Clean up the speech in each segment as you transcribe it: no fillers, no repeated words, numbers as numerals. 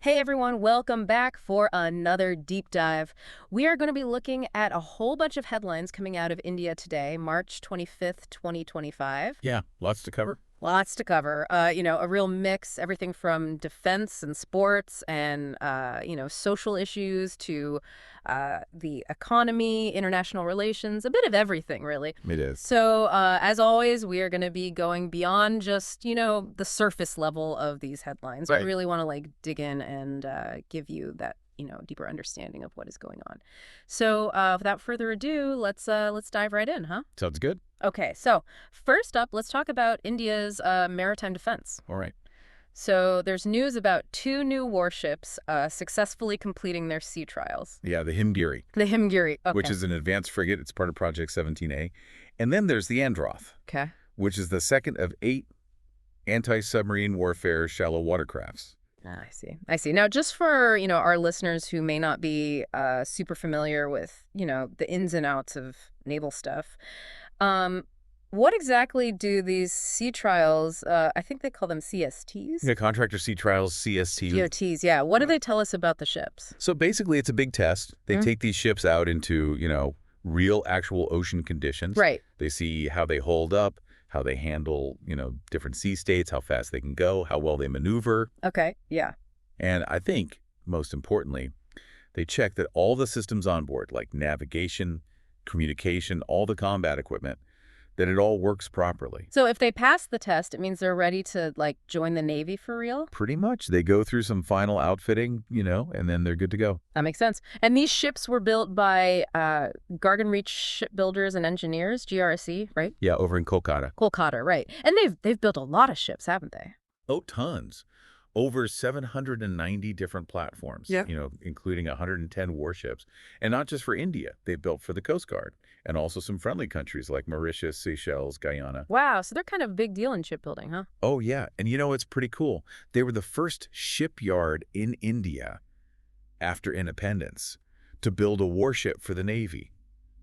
Hey everyone, welcome back for another deep dive. We are going to be looking at a whole bunch of headlines coming out of India today, March 25th, 2025. Yeah, lots to cover. Lots to cover. A real mix, everything from defense and sports and, social issues to the economy, international relations, a bit of everything, really. It is. So, as always, we are going to be going beyond just, the surface level of these headlines. We Right. really want to, dig in and give you that, deeper understanding of what is going on. So, without further ado, let's dive right in, huh? Sounds good. Okay, so first up, let's talk about India's maritime defense. All right. So there's news about two new warships successfully completing their sea trials. Yeah, the Himgiri, The Himgiri. Okay. which is an advanced frigate. It's part of Project 17A. And then there's the Androth, Okay. which is the second of 8 anti-submarine warfare shallow watercrafts. Ah, I see. I see. Now, just for, our listeners who may not be super familiar with, the ins and outs of naval stuff, what exactly do these sea trials, I think they call them CSTs? Yeah, Contractor Sea Trials, CST. GOTs, yeah. What do they tell us about the ships? So basically, it's a big test. They take these ships out into, real actual ocean conditions. Right. They see how they hold up, how they handle, different sea states, how fast they can go, how well they maneuver. Okay, yeah. And I think, most importantly, they check that all the systems on board, like navigation, communication, all the combat equipment, that it all works properly. So if they pass the test, it means they're ready to, join the Navy for real? Pretty much. They go through some final outfitting, and then they're good to go. That makes sense. And these ships were built by Garden Reach Shipbuilders and Engineers, GRSE, right? Yeah, over in Kolkata. Kolkata, right. And they've built a lot of ships, haven't they? Oh, tons. Over 790 different platforms, Yeah. Including 110 warships. And not just for India. They built for the Coast Guard and also some friendly countries like Mauritius, Seychelles, Guyana. Wow, so they're kind of a big deal in shipbuilding, huh? Oh, yeah. And it's pretty cool. They were the first shipyard in India after independence to build a warship for the Navy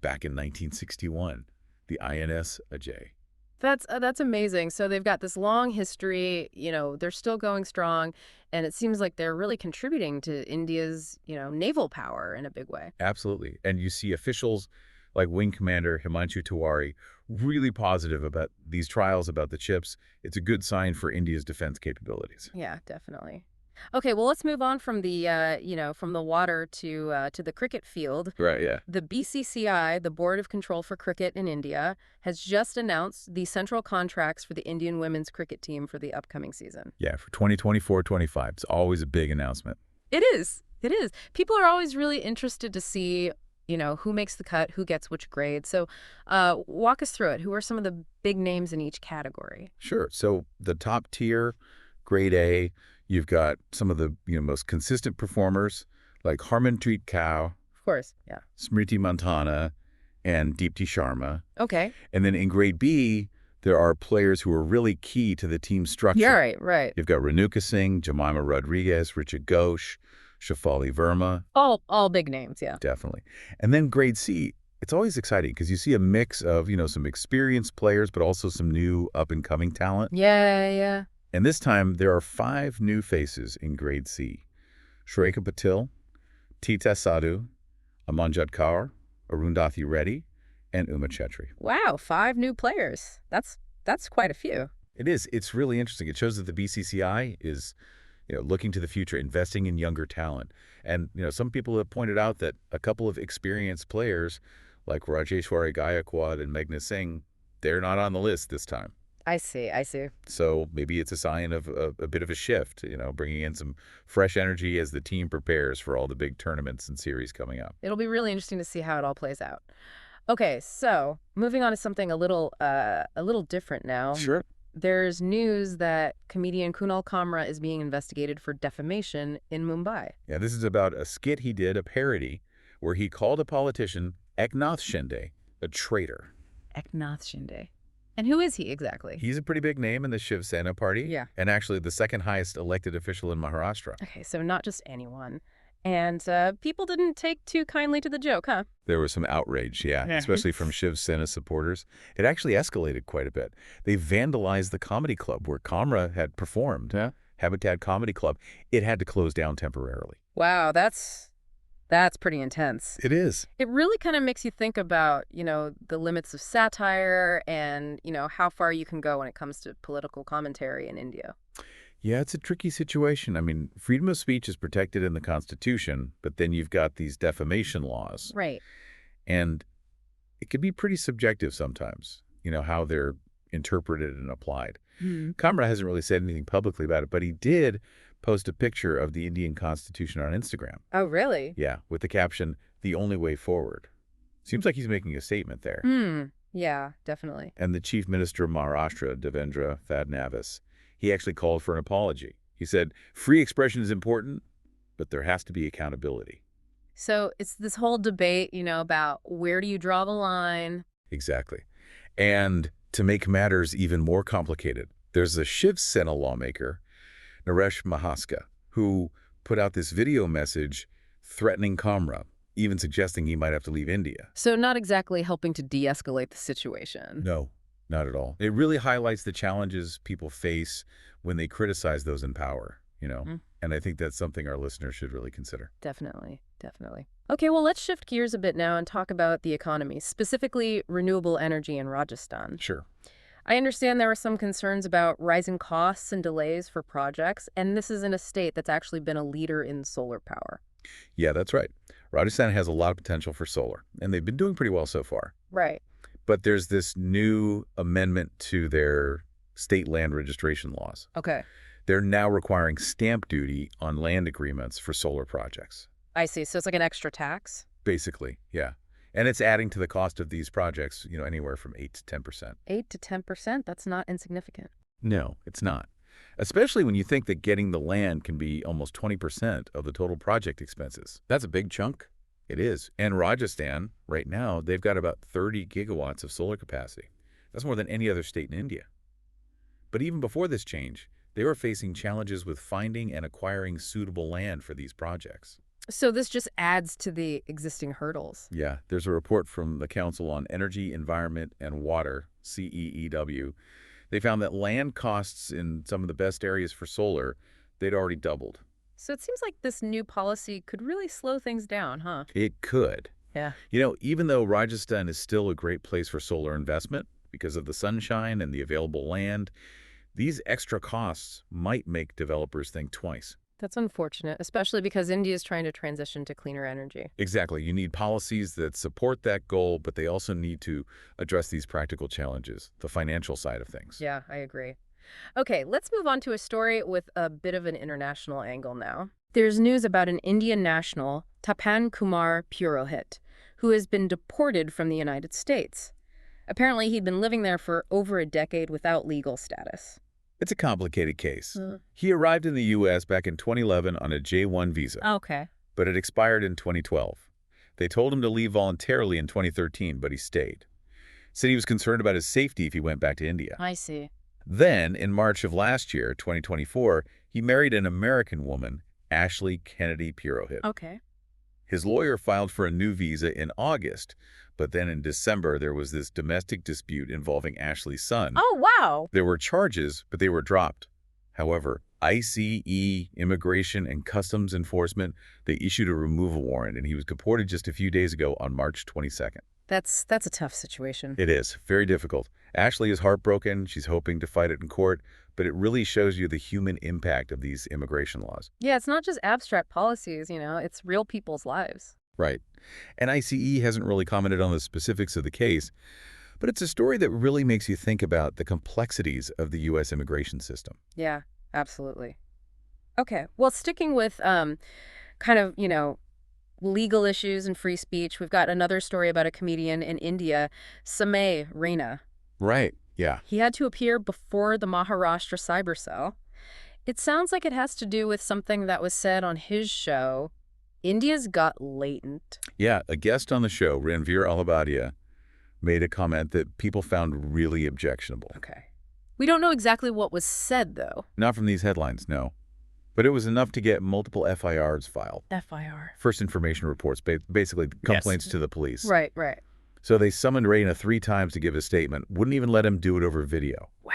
back in 1961, the INS Ajay. That's amazing. So they've got this long history, they're still going strong, and it seems like they're really contributing to India's, naval power in a big way. Absolutely. And you see officials like Wing Commander Himanshu Tiwari really positive about these trials about the ships. It's a good sign for India's defense capabilities. Yeah, definitely. Okay, well, let's move on from the, from the water to the cricket field. Right, yeah. The BCCI, the Board of Control for Cricket in India, has just announced the central contracts for the Indian women's cricket team for the upcoming season. Yeah, for 2024-25. It's always a big announcement. It is. It is. People are always really interested to see, who makes the cut, who gets which grade. So walk us through it. Who are some of the big names in each category? Sure. So the top tier, grade A, you've got some of the most consistent performers like Harmanpreet Kaur, Of course, yeah. Smriti Mantana, and Deepti Sharma. Okay. And then in grade B, there are players who are really key to the team structure. Yeah, right. You've got Renuka Singh, Jemima Rodriguez, Richa Ghosh, Shafali Verma. All big names, yeah. Definitely. And then grade C, it's always exciting because you see a mix of, some experienced players, but also some new up-and-coming talent. Yeah. And this time, there are 5 new faces in grade C. Shreka Patil, Tita Sadhu, Amanjad Kaur, Arundhati Reddy, and Uma Chetri. Wow, 5 new players. That's quite a few. It is. It's really interesting. It shows that the BCCI is, looking to the future, investing in younger talent. And, some people have pointed out that a couple of experienced players like Rajeshwari Gaikwad and Meghna Singh, they're not on the list this time. I see. So maybe it's a sign of a bit of a shift, bringing in some fresh energy as the team prepares for all the big tournaments and series coming up. It'll be really interesting to see how it all plays out. Okay, so moving on to something a little different now. Sure. There's news that comedian Kunal Kamra is being investigated for defamation in Mumbai. Yeah, this is about a skit he did, a parody, where he called a politician, Eknath Shinde, a traitor. Eknath Shinde. And who is he exactly? He's a pretty big name in the Shiv Sena party. Yeah. And actually the second highest elected official in Maharashtra. Okay, so not just anyone. And people didn't take too kindly to the joke, huh? There was some outrage, yeah, especially from Shiv Sena supporters. It actually escalated quite a bit. They vandalized the comedy club where Kamra had performed, Habitat Comedy Club, it had to close down temporarily. Wow, that's pretty intense. It is. It really kind of makes you think about, the limits of satire and, how far you can go when it comes to political commentary in India. Yeah, it's a tricky situation. I mean, freedom of speech is protected in the Constitution, but then you've got these defamation laws. Right. And it can be pretty subjective sometimes, how they're interpreted and applied. Hmm. Kamra hasn't really said anything publicly about it, but he did post a picture of the Indian Constitution on Instagram. Oh, really? Yeah, with the caption, "The only way forward." Seems like he's making a statement there. Yeah, definitely. And the Chief Minister of Maharashtra, Devendra Fadnavis, he actually called for an apology. He said, "Free expression is important, but there has to be accountability." So it's this whole debate, about where do you draw the line? Exactly. And to make matters even more complicated, there's a Shiv Sena lawmaker, Naresh Mahaska, who put out this video message threatening Kamra, even suggesting he might have to leave India. So not exactly helping to de-escalate the situation. No, not at all. It really highlights the challenges people face when they criticize those in power, And I think that's something our listeners should really consider. Definitely, definitely. Okay, well, let's shift gears a bit now and talk about the economy, specifically renewable energy in Rajasthan. Sure. I understand there are some concerns about rising costs and delays for projects, and this is in a state that's actually been a leader in solar power. Yeah, that's right. Rajasthan has a lot of potential for solar, and they've been doing pretty well so far. Right. But there's this new amendment to their state land registration laws. Okay. They're now requiring stamp duty on land agreements for solar projects. I see. So it's like an extra tax? Basically, yeah. And it's adding to the cost of these projects, anywhere from 8 to 10%. 8 to 10%? That's not insignificant. No, it's not. Especially when you think that getting the land can be almost 20% of the total project expenses. That's a big chunk. It is. And Rajasthan, right now, they've got about 30 gigawatts of solar capacity. That's more than any other state in India. But even before this change, they were facing challenges with finding and acquiring suitable land for these projects. So this just adds to the existing hurdles. Yeah, there's a report from the Council on Energy, Environment, and Water, CEEW. They found that land costs in some of the best areas for solar, they'd already doubled. So it seems like this new policy could really slow things down, huh? It could. Yeah. Even though Rajasthan is still a great place for solar investment because of the sunshine and the available land, these extra costs might make developers think twice. That's unfortunate, especially because India is trying to transition to cleaner energy. Exactly. You need policies that support that goal, but they also need to address these practical challenges, the financial side of things. Yeah, I agree. Okay, let's move on to a story with a bit of an international angle now. There's news about an Indian national, Tapan Kumar Purohit, who has been deported from the United States. Apparently, he'd been living there for over a decade without legal status. It's a complicated case. He arrived in the U.S. back in 2011 on a J-1 visa, Okay. but it expired in 2012. They told him to leave voluntarily in 2013, but he stayed. Said he was concerned about his safety if he went back to India. I see. Then, in March of last year, 2024, he married an American woman, Ashley Kennedy Purohit. Okay. His lawyer filed for a new visa in August, but then in December there was this domestic dispute involving Ashley's son. Oh, wow. There were charges, but they were dropped. However, ICE, Immigration and Customs Enforcement, they issued a removal warrant, and he was deported just a few days ago on March 22nd. That's a tough situation. It is. Very difficult. Ashley is heartbroken. She's hoping to fight it in court, but it really shows you the human impact of these immigration laws. Yeah, it's not just abstract policies, it's real people's lives. Right. And ICE hasn't really commented on the specifics of the case, but it's a story that really makes you think about the complexities of the U.S. immigration system. Yeah, absolutely. Okay, well, sticking with kind of, legal issues and free speech, we've got another story about a comedian in India, Samay Raina. Right, yeah. He had to appear before the Maharashtra cyber cell. It sounds like it has to do with something that was said on his show, India's Got Latent. Yeah, a guest on the show, Ranveer Alabadia, made a comment that people found really objectionable. Okay. We don't know exactly what was said, though. Not from these headlines, no. But it was enough to get multiple FIRs filed. FIR. First information reports, basically complaints to the police. Right, right. So they summoned Raina 3 times to give a statement, wouldn't even let him do it over video. Wow.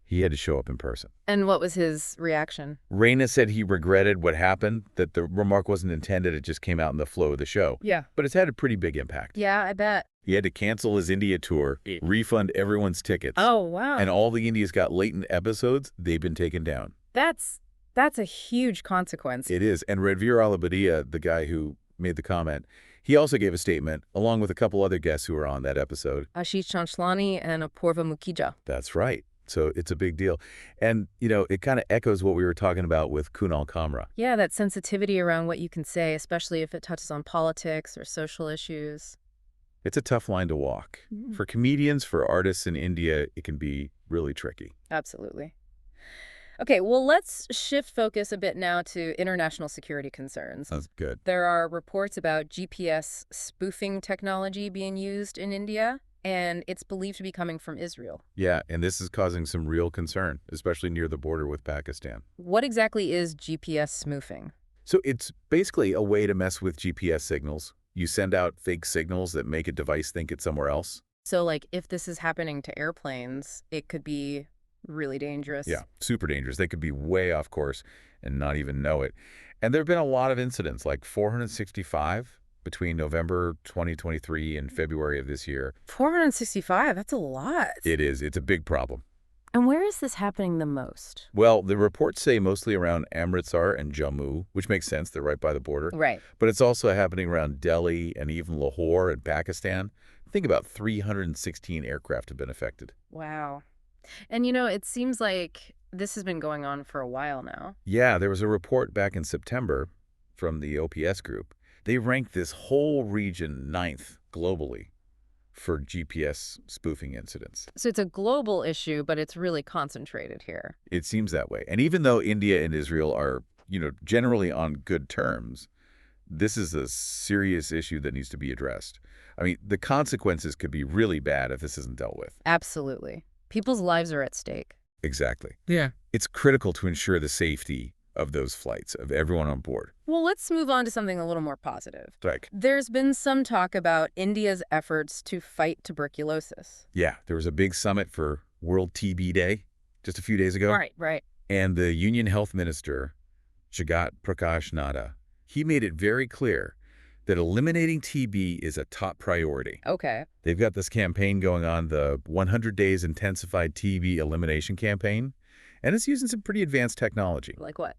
He had to show up in person. And what was his reaction? Reina said he regretted what happened, that the remark wasn't intended, it just came out in the flow of the show. Yeah. But it's had a pretty big impact. Yeah, I bet. He had to cancel his India tour, refund everyone's tickets. Oh, wow. And all the India's Got Latent episodes, they've been taken down. That's a huge consequence. It is. And Ranveer Alabadia, the guy who made the comment, he also gave a statement, along with a couple other guests who were on that episode. Ashish Chanchlani and Apurva Mukhija. That's right. So it's a big deal. And, it kind of echoes what we were talking about with Kunal Kamra. Yeah, that sensitivity around what you can say, especially if it touches on politics or social issues. It's a tough line to walk. For comedians, for artists in India, it can be really tricky. Absolutely. Okay, well, let's shift focus a bit now to international security concerns. That's good. There are reports about GPS spoofing technology being used in India, and it's believed to be coming from Israel. Yeah, and this is causing some real concern, especially near the border with Pakistan. What exactly is GPS spoofing? So it's basically a way to mess with GPS signals. You send out fake signals that make a device think it's somewhere else. So, like, if this is happening to airplanes, it could be really dangerous. Yeah, super dangerous. They could be way off course and not even know it. And there have been a lot of incidents, like 465 between November 2023 and February of this year. 465, that's a lot. It is. It's a big problem. And where is this happening the most? Well, the reports say mostly around Amritsar and Jammu, which makes sense. They're right by the border. Right. But it's also happening around Delhi and even Lahore in Pakistan. Think about 316 aircraft have been affected. Wow. And, it seems like this has been going on for a while now. Yeah, there was a report back in September from the OPS group. They ranked this whole region 9th globally for GPS spoofing incidents. So it's a global issue, but it's really concentrated here. It seems that way. And even though India and Israel are, generally on good terms, this is a serious issue that needs to be addressed. I mean, the consequences could be really bad if this isn't dealt with. Absolutely. People's lives are at stake. Exactly. Yeah. It's critical to ensure the safety of those flights, of everyone on board. Well, let's move on to something a little more positive. Like, There's been some talk about India's efforts to fight tuberculosis. yeah, there was a big summit for World TB Day just a few days ago. Right. And the Union Health Minister, Jagat Prakash Nadda, he made it very clear that eliminating TB is a top priority. Okay. They've got this campaign going on, the 100 Days Intensified TB Elimination Campaign, and it's using some pretty advanced technology. Like what?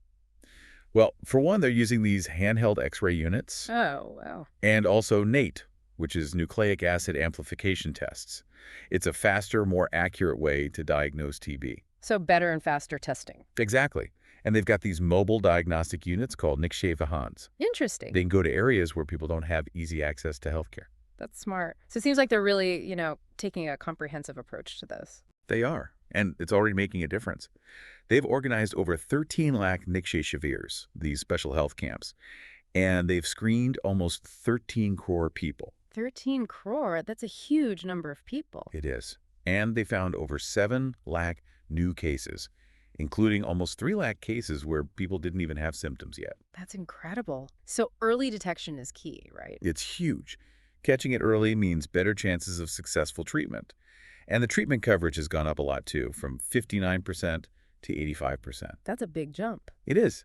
Well, for one, they're using these handheld X-ray units Oh, wow. and also NATE, which is nucleic acid amplification tests. It's a faster, more accurate way to diagnose TB. So better and faster testing. Exactly. And they've got these mobile diagnostic units called Nikshay Vahans. Interesting. They can go to areas where people don't have easy access to healthcare. That's smart. So it seems like they're really, taking a comprehensive approach to this. They are, and it's already making a difference. They've organized over 13 lakh Nikshay Shivirs, these special health camps, and they've screened almost 13 crore people. 13 crore, that's a huge number of people. It is. And they found over 7 lakh new cases, including almost 3 lakh cases where people didn't even have symptoms yet. That's incredible. So early detection is key, right? It's huge. Catching it early means better chances of successful treatment. And the treatment coverage has gone up a lot, too, from 59% to 85%. That's a big jump. It is.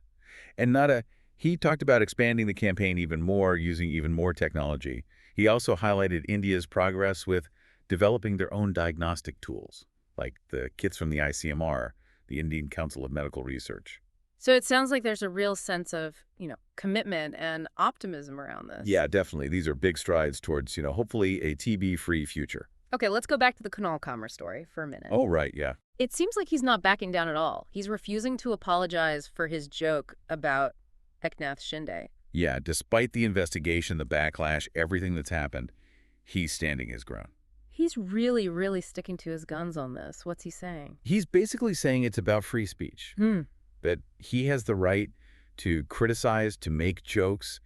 And Nada, he talked about expanding the campaign even more, using even more technology. He also highlighted India's progress with developing their own diagnostic tools, like the kits from the ICMR, the Indian Council of Medical Research. So it sounds like there's a real sense of, commitment and optimism around this. Yeah, definitely. These are big strides towards, hopefully a TB-free future. Okay, let's go back to the Kunal Kamra story for a minute. Oh, right, yeah. It seems like he's not backing down at all. He's refusing to apologize for his joke about Eknath Shinde. Yeah, despite the investigation, the backlash, everything that's happened, he's standing his ground. He's really, really sticking to his guns on this. What's he saying? He's basically saying it's about free speech, that he has the right to criticize, to make jokes,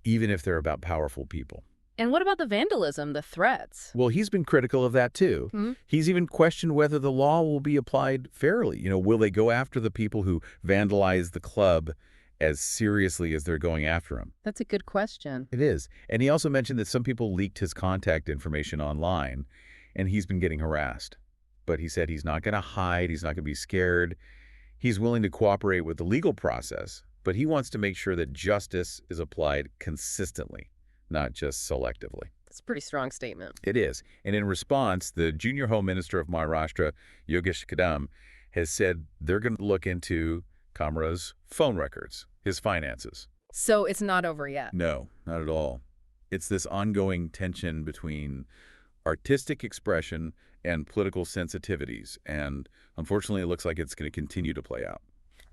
even if they're about powerful people. And what about the vandalism, the threats? Well, he's been critical of that, too. He's even questioned whether the law will be applied fairly. Will they go after the people who vandalize the club as seriously as they're going after him? That's a good question. It is. And he also mentioned that some people leaked his contact information online, and he's been getting harassed. but he said he's not going to hide, he's not going to be scared. He's willing to cooperate with the legal process, but he wants to make sure that justice is applied consistently, not just selectively. That's a pretty strong statement. It is. And in response, the junior Home Minister of Maharashtra, Yogesh Kadam, has said they're going to look into Kamra's phone records, his finances. So it's not over yet. No, not at all. It's this ongoing tension between artistic expression and political sensitivities, and unfortunately, it looks like it's going to continue to play out.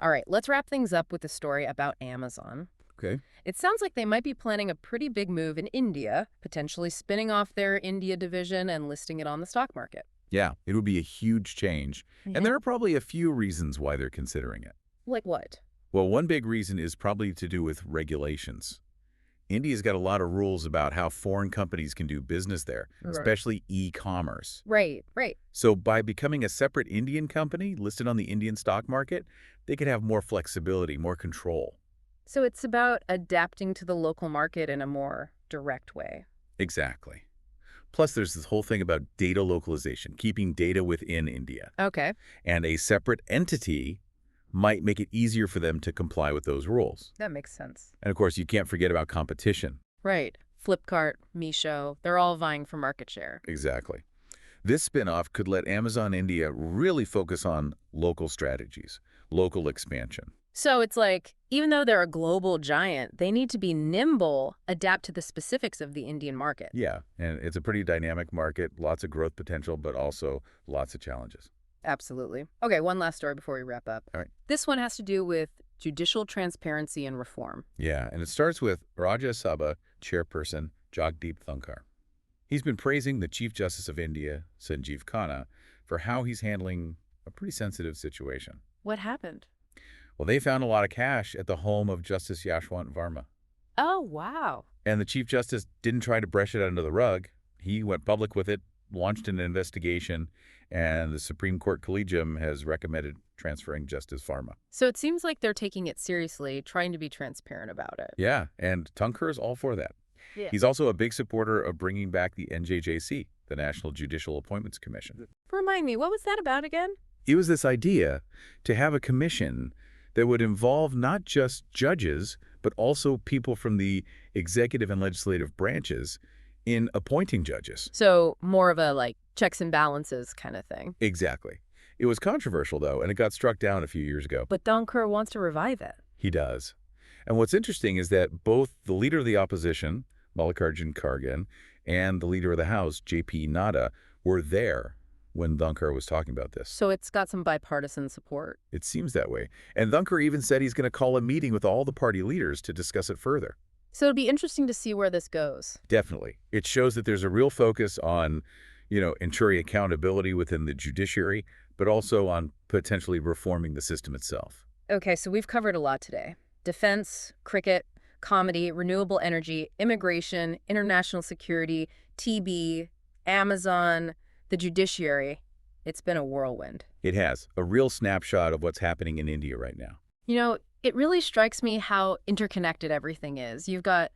All right, let's wrap things up with a story about Amazon. Okay. It sounds like they might be planning a pretty big move in India, potentially spinning off their India division and listing it on the stock market. Yeah, it would be a huge change, and there are probably a few reasons why they're considering it. Like what? Well, one big reason is probably to do with regulations. India's got a lot of rules about how foreign companies can do business there, especially e-commerce. Right. So by becoming a separate Indian company listed on the Indian stock market, they could have more flexibility, more control. So it's about adapting to the local market in a more direct way. Exactly. Plus, there's this whole thing about data localization, keeping data within India. Okay. And a separate entity might make it easier for them to comply with those rules. That makes sense. And of course, you can't forget about competition. Right. Flipkart, Meesho, they're all vying for market share. Exactly. This spin-off could let Amazon India really focus on local strategies, local expansion. So it's like, even though they're a global giant, they need to be nimble, adapt to the specifics of the Indian market. Yeah, and it's a pretty dynamic market, lots of growth potential, but also lots of challenges. Absolutely. Okay, one last story before we wrap up. All right. This one has to do with judicial transparency and reform. Yeah, and it starts with Rajya Sabha chairperson Jagdeep Dhankar. He's been praising the Chief Justice of India, Sanjeev Khanna, for how he's handling a pretty sensitive situation. What happened? Well, they found a lot of cash at the home of Justice Yashwant Varma. Oh, wow. And the Chief Justice didn't try to brush it under the rug. He went public with it, launched an investigation, and the Supreme Court Collegium has recommended transferring Justice Varma. So it seems like they're taking it seriously, trying to be transparent about it. Yeah, and Dhankar is all for that. Yeah. He's also a big supporter of bringing back the NJJC, the National Judicial Appointments Commission. Remind me, what was that about again? It was this idea to have a commission that would involve not just judges, but also people from the executive and legislative branches in appointing judges. So more of a, like, checks and balances kind of thing. Exactly. It was controversial, though, and it got struck down a few years ago. But Dhankar wants to revive it. He does. And what's interesting is that both the leader of the opposition, Mallikarjun Kharge, and the leader of the House, J.P. Nadda, were there when Dhankar was talking about this. So it's got some bipartisan support. It seems that way. And Dhankar even said he's going to call a meeting with all the party leaders to discuss it further. So it'll be interesting to see where this goes. Definitely. It shows that there's a real focus on, ensuring accountability within the judiciary, but also on potentially reforming the system itself. Okay, so we've covered a lot today. Defense, cricket, comedy, renewable energy, immigration, international security, TB, Amazon, the judiciary. It's been a whirlwind. It has. A real snapshot of what's happening in India right now. It really strikes me how interconnected everything is. You've got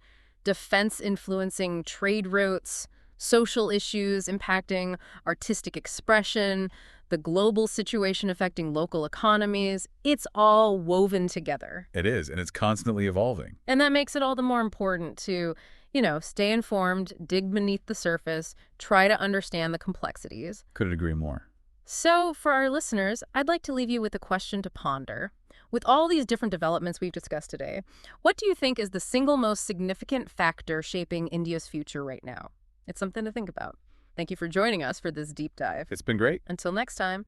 defense influencing trade routes, social issues impacting artistic expression, the global situation affecting local economies. It's all woven together. It is, and it's constantly evolving. And that makes it all the more important to, stay informed, dig beneath the surface, try to understand the complexities. Couldn't agree more. So, for our listeners, I'd like to leave you with a question to ponder. With all these different developments we've discussed today, what do you think is the single most significant factor shaping India's future right now? It's something to think about. Thank you for joining us for this deep dive. It's been great. Until next time.